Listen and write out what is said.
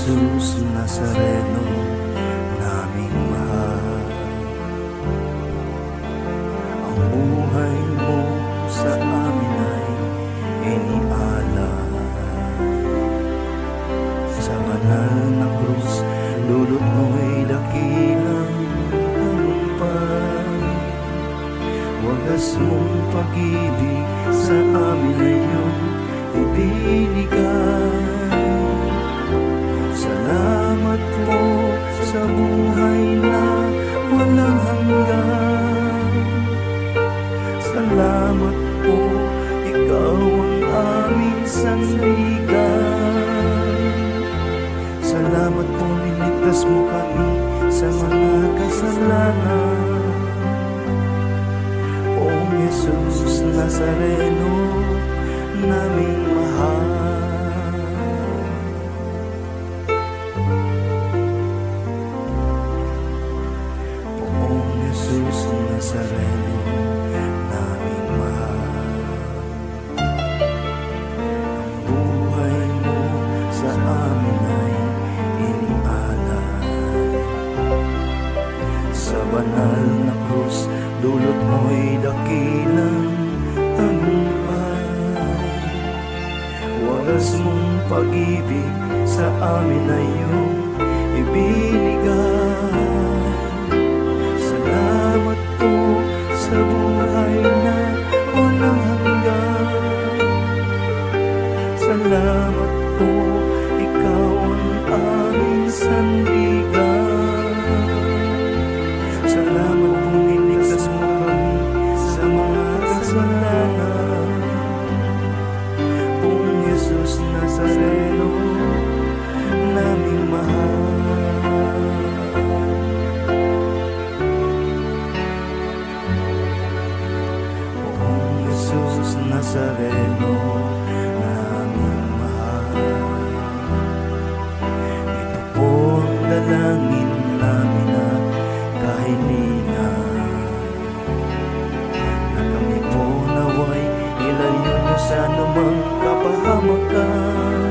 Jesus Nazareno, naming mahal. Ang buhay mo sa amin ay inialay. Sa banal na krus, dulot mo'y dakilang tagumpay. Wagas mong pag-ibig sa amin ay iyong ibinigay. Salamat po sa buhay na walang hanggan. Salamat po, ikaw ang aming sandigan. Salamat po, niligtas mo kami sa mga kasalanan. Poong Jesus Nazareno, naming mahal. Poong Jesus Nazareno, naming mahal. Ang buhay mo sa amin ay inialay. Sa banal na krus, dulot mo'y dakilang tagumpay. Wagas mong pag-ibig sa amin ay iyong ibinigay. Salamat po sa buhay na walang hanggan. Salamat po, ikaw ang aming sandigan. Salamat po, niligtas mo kami sa mga kasalanan. Poong Jesus Nazareno, naming mahal. Poong Jesus Nazareno, naming mahal. Ito po ang dalangin namin at kahilingan, na kami po naway ilayo niyo sa anumang kapahamakan.